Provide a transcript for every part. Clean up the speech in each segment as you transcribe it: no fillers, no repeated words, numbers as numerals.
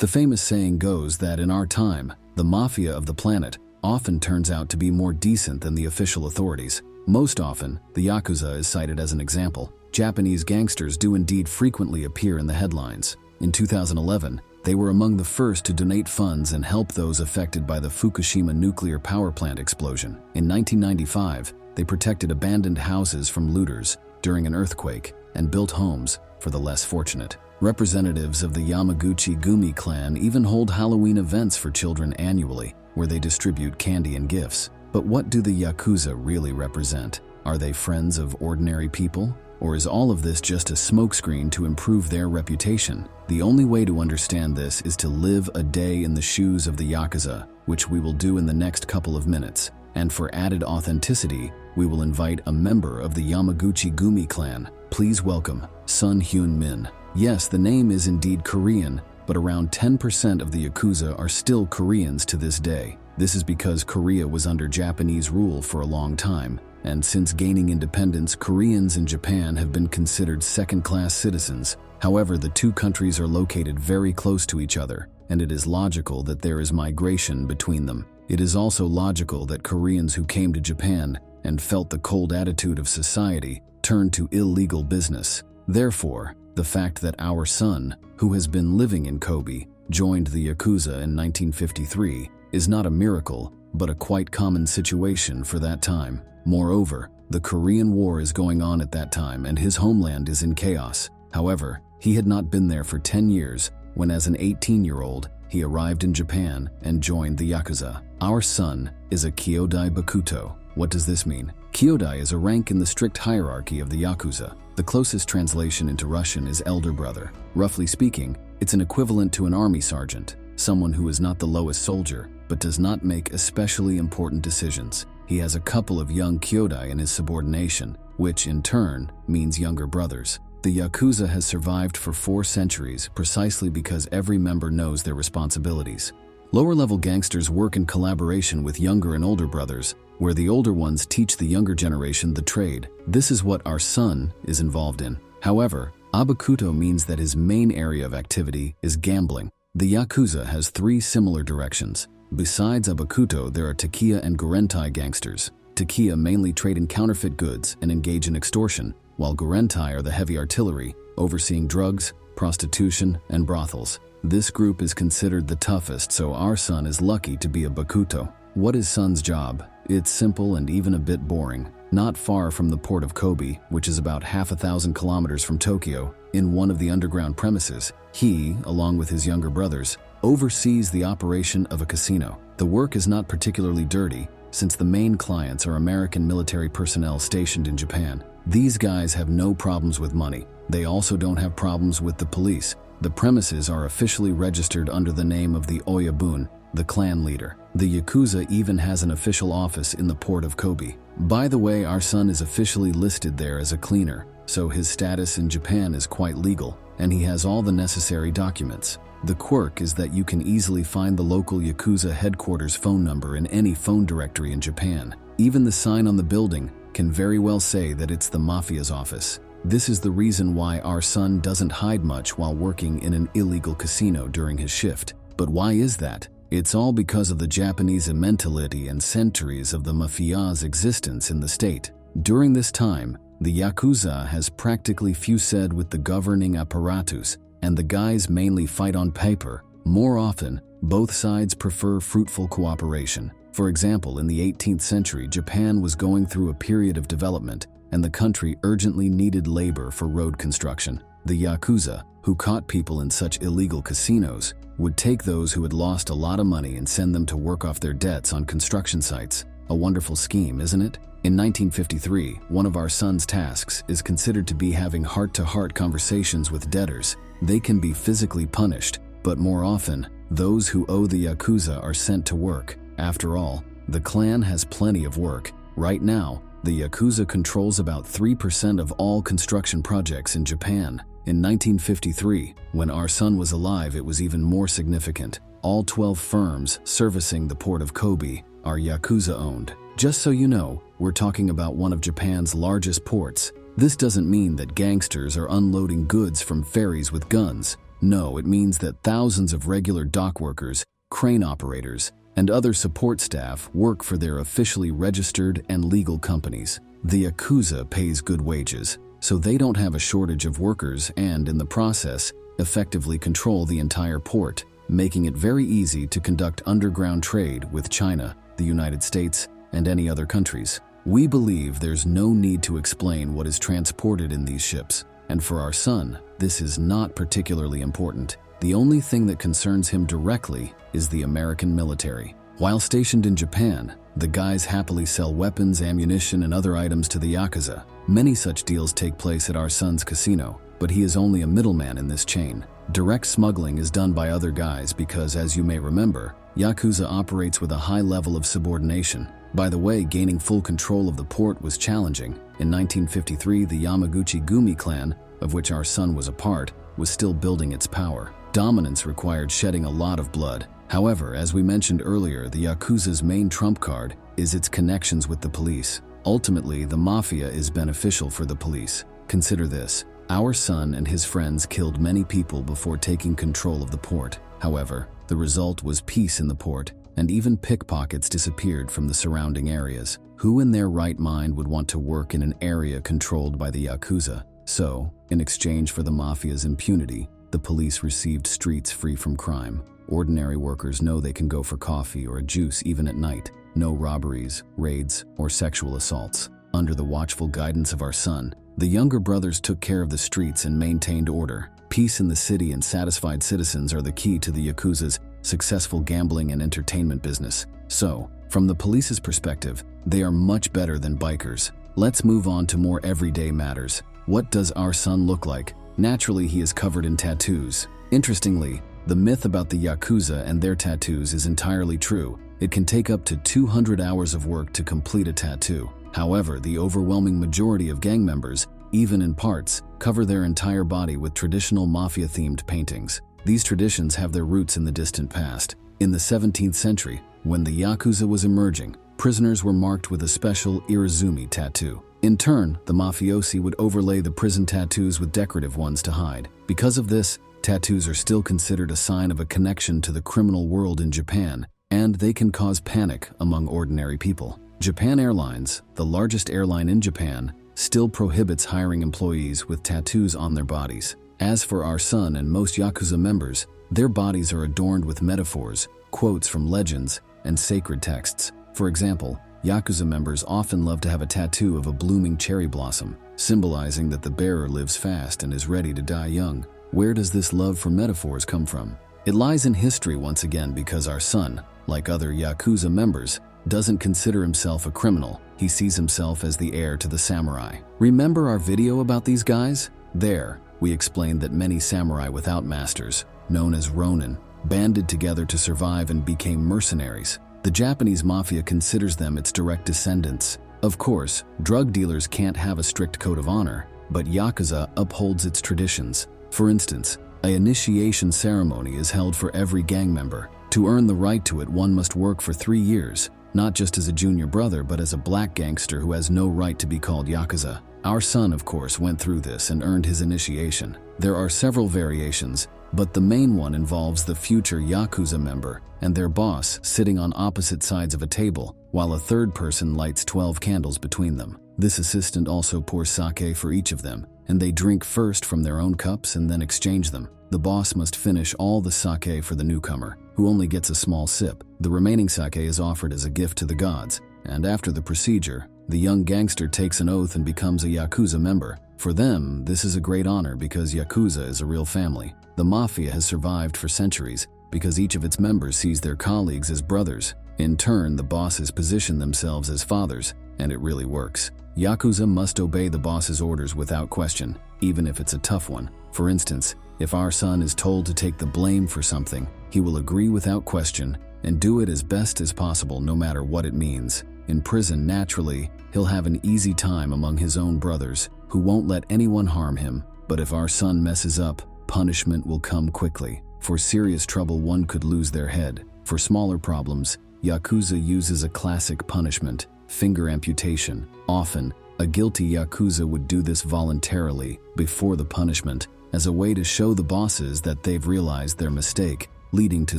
The famous saying goes that in our time, the mafia of the planet often turns out to be more decent than the official authorities. Most often, the Yakuza is cited as an example. Japanese gangsters do indeed frequently appear in the headlines. In 2011, they were among the first to donate funds and help those affected by the Fukushima nuclear power plant explosion. In 1995, they protected abandoned houses from looters during an earthquake and built homes for the less fortunate. Representatives of the Yamaguchi-gumi clan even hold Halloween events for children annually, where they distribute candy and gifts. But what do the Yakuza really represent? Are they friends of ordinary people? Or is all of this just a smokescreen to improve their reputation? The only way to understand this is to live a day in the shoes of the Yakuza, which we will do in the next couple of minutes. And for added authenticity, we will invite a member of the Yamaguchi-gumi clan. Please welcome Sun Hyun Min. Yes, the name is indeed Korean, but around 10% of the Yakuza are still Koreans to this day. This is because Korea was under Japanese rule for a long time, and since gaining independence, Koreans in Japan have been considered second-class citizens. However, the two countries are located very close to each other, and it is logical that there is migration between them. It is also logical that Koreans who came to Japan and felt the cold attitude of society turned to illegal business. Therefore, the fact that our son, who has been living in Kobe, joined the Yakuza in 1953 is not a miracle, but a quite common situation for that time. Moreover, the Korean War is going on at that time and his homeland is in chaos. However, he had not been there for 10 years when, as an 18-year-old, he arrived in Japan and joined the Yakuza. Our son is a Kyodai Bakuto. What does this mean? Kyodai is a rank in the strict hierarchy of the Yakuza. The closest translation into Russian is elder brother. Roughly speaking, it's an equivalent to an army sergeant, someone who is not the lowest soldier, but does not make especially important decisions. He has a couple of young Kyodai in his subordination, which in turn means younger brothers. The Yakuza has survived for 4 centuries precisely because every member knows their responsibilities. Lower-level gangsters work in collaboration with younger and older brothers, where the older ones teach the younger generation the trade. This is what our son is involved in. However, Abakuto means that his main area of activity is gambling. The Yakuza has 3 similar directions. Besides Abakuto, there are Takiya and Gorentai gangsters. Takiya mainly trade in counterfeit goods and engage in extortion, while Gorentai are the heavy artillery, overseeing drugs, prostitution, and brothels. This group is considered the toughest, so our son is lucky to be a Bakuto. What is Son's job? It's simple and even a bit boring. Not far from the port of Kobe, which is about 1,000 kilometers from Tokyo, in one of the underground premises, he, along with his younger brothers, oversees the operation of a casino. The work is not particularly dirty, since the main clients are American military personnel stationed in Japan. These guys have no problems with money. They also don't have problems with the police. The premises are officially registered under the name of the Oyabun, the clan leader. The Yakuza even has an official office in the port of Kobe. By the way, our son is officially listed there as a cleaner, so his status in Japan is quite legal, and he has all the necessary documents. The quirk is that you can easily find the local Yakuza headquarters phone number in any phone directory in Japan. Even the sign on the building can very well say that it's the mafia's office. This is the reason why our son doesn't hide much while working in an illegal casino during his shift. But why is that? It's all because of the Japanese mentality and centuries of the mafia's existence in the state. During this time, the Yakuza has practically fused with the governing apparatus, and the guys mainly fight on paper. More often, both sides prefer fruitful cooperation. For example, in the 18th century, Japan was going through a period of development, and the country urgently needed labor for road construction. The Yakuza, who caught people in such illegal casinos, would take those who had lost a lot of money and send them to work off their debts on construction sites. A wonderful scheme, isn't it? In 1953, one of our son's tasks is considered to be having heart-to-heart conversations with debtors. They can be physically punished, but more often, those who owe the Yakuza are sent to work. After all, the clan has plenty of work. Right now, the Yakuza controls about 3% of all construction projects in Japan. In 1953, when our son was alive, it was even more significant. All 12 firms servicing the port of Kobe are Yakuza-owned. Just so you know, we're talking about one of Japan's largest ports. This doesn't mean that gangsters are unloading goods from ferries with guns. No, it means that thousands of regular dock workers, crane operators, and other support staff work for their officially registered and legal companies. The Yakuza pays good wages, so they don't have a shortage of workers and, in the process, effectively control the entire port, making it very easy to conduct underground trade with China, the United States, and any other countries. We believe there's no need to explain what is transported in these ships, and for our son, this is not particularly important. The only thing that concerns him directly is the American military. While stationed in Japan, the guys happily sell weapons, ammunition, and other items to the Yakuza. Many such deals take place at our son's casino, but he is only a middleman in this chain. Direct smuggling is done by other guys because, as you may remember, Yakuza operates with a high level of subordination. By the way, gaining full control of the port was challenging. In 1953, the Yamaguchi-gumi clan, of which our son was a part, was still building its power. Dominance required shedding a lot of blood. However, as we mentioned earlier, the Yakuza's main trump card is its connections with the police. Ultimately, the mafia is beneficial for the police. Consider this. Our son and his friends killed many people before taking control of the port. However, the result was peace in the port, and even pickpockets disappeared from the surrounding areas. Who in their right mind would want to work in an area controlled by the Yakuza? So, in exchange for the mafia's impunity, the police received streets free from crime. Ordinary workers know they can go for coffee or a juice even at night. No robberies, raids, or sexual assaults. Under the watchful guidance of our son, the younger brothers took care of the streets and maintained order. Peace in the city and satisfied citizens are the key to the Yakuza's successful gambling and entertainment business. So, from the police's perspective, they are much better than bikers. Let's move on to more everyday matters. What does our son look like? Naturally, he is covered in tattoos. Interestingly, the myth about the Yakuza and their tattoos is entirely true. It can take up to 200 hours of work to complete a tattoo. However, the overwhelming majority of gang members, even in parts, cover their entire body with traditional mafia-themed paintings. These traditions have their roots in the distant past. In the 17th century, when the Yakuza was emerging, prisoners were marked with a special irizumi tattoo. In turn, the mafiosi would overlay the prison tattoos with decorative ones to hide. Because of this, tattoos are still considered a sign of a connection to the criminal world in Japan, and they can cause panic among ordinary people. Japan Airlines, the largest airline in Japan, still prohibits hiring employees with tattoos on their bodies. As for our son and most Yakuza members, their bodies are adorned with metaphors, quotes from legends, and sacred texts. For example, Yakuza members often love to have a tattoo of a blooming cherry blossom, symbolizing that the bearer lives fast and is ready to die young. Where does this love for metaphors come from? It lies in history once again because our son, like other Yakuza members, doesn't consider himself a criminal. He sees himself as the heir to the samurai. Remember our video about these guys? There, we explained that many samurai without masters, known as ronin, banded together to survive and became mercenaries. The Japanese mafia considers them its direct descendants. Of course, drug dealers can't have a strict code of honor, but Yakuza upholds its traditions. For instance, an initiation ceremony is held for every gang member. To earn the right to it, one must work for 3 years, not just as a junior brother, but as a black gangster who has no right to be called Yakuza. Our son, of course, went through this and earned his initiation. There are several variations, but the main one involves the future Yakuza member and their boss sitting on opposite sides of a table, while a third person lights 12 candles between them. This assistant also pours sake for each of them, and they drink first from their own cups and then exchange them. The boss must finish all the sake for the newcomer, who only gets a small sip. The remaining sake is offered as a gift to the gods, and after the procedure, the young gangster takes an oath and becomes a Yakuza member. For them, this is a great honor because Yakuza is a real family. The mafia has survived for centuries because each of its members sees their colleagues as brothers. In turn, the bosses position themselves as fathers, and it really works. Yakuza must obey the boss's orders without question, even if it's a tough one. For instance, if our son is told to take the blame for something, he will agree without question and do it as best as possible no matter what it means. In prison, naturally, he'll have an easy time among his own brothers who won't let anyone harm him. But if our son messes up, punishment will come quickly. For serious trouble, one could lose their head. For smaller problems, Yakuza uses a classic punishment, finger amputation. Often, a guilty Yakuza would do this voluntarily before the punishment, as a way to show the bosses that they've realized their mistake, leading to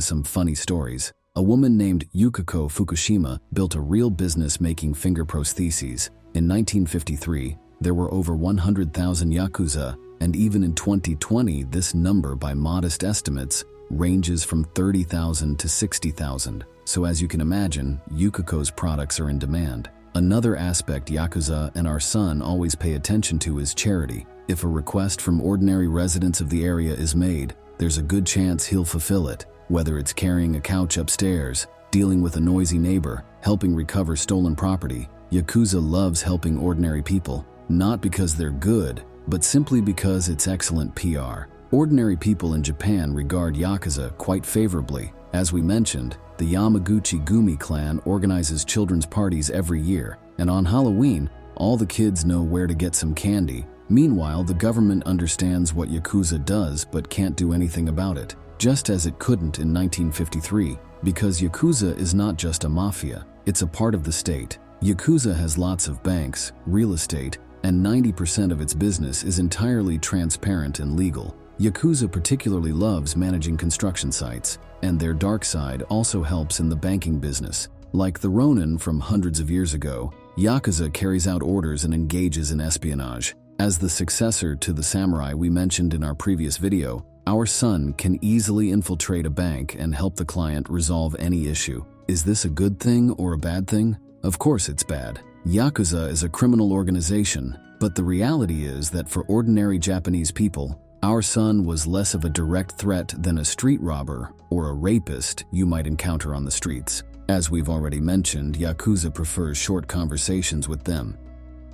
some funny stories. A woman named Yukiko Fukushima built a real business making finger prostheses. In 1953, there were over 100,000 Yakuza, and even in 2020, this number, by modest estimates, ranges from 30,000 to 60,000. So as you can imagine, Yukiko's products are in demand. Another aspect Yakuza and our son always pay attention to is charity. If a request from ordinary residents of the area is made, there's a good chance he'll fulfill it. Whether it's carrying a couch upstairs, dealing with a noisy neighbor, helping recover stolen property, Yakuza loves helping ordinary people, not because they're good, but simply because it's excellent PR. Ordinary people in Japan regard Yakuza quite favorably. As we mentioned, the Yamaguchi-gumi clan organizes children's parties every year, and on Halloween, all the kids know where to get some candy. Meanwhile, the government understands what Yakuza does but can't do anything about it, just as it couldn't in 1953, because Yakuza is not just a mafia, it's a part of the state. Yakuza has lots of banks, real estate, and 90% of its business is entirely transparent and legal. Yakuza particularly loves managing construction sites, and their dark side also helps in the banking business. Like the Ronin from hundreds of years ago, Yakuza carries out orders and engages in espionage. As the successor to the samurai we mentioned in our previous video, our son can easily infiltrate a bank and help the client resolve any issue. Is this a good thing or a bad thing? Of course it's bad. Yakuza is a criminal organization, but the reality is that for ordinary Japanese people, our son was less of a direct threat than a street robber or a rapist you might encounter on the streets. As we've already mentioned, Yakuza prefers short conversations with them.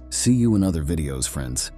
See you in other videos, friends.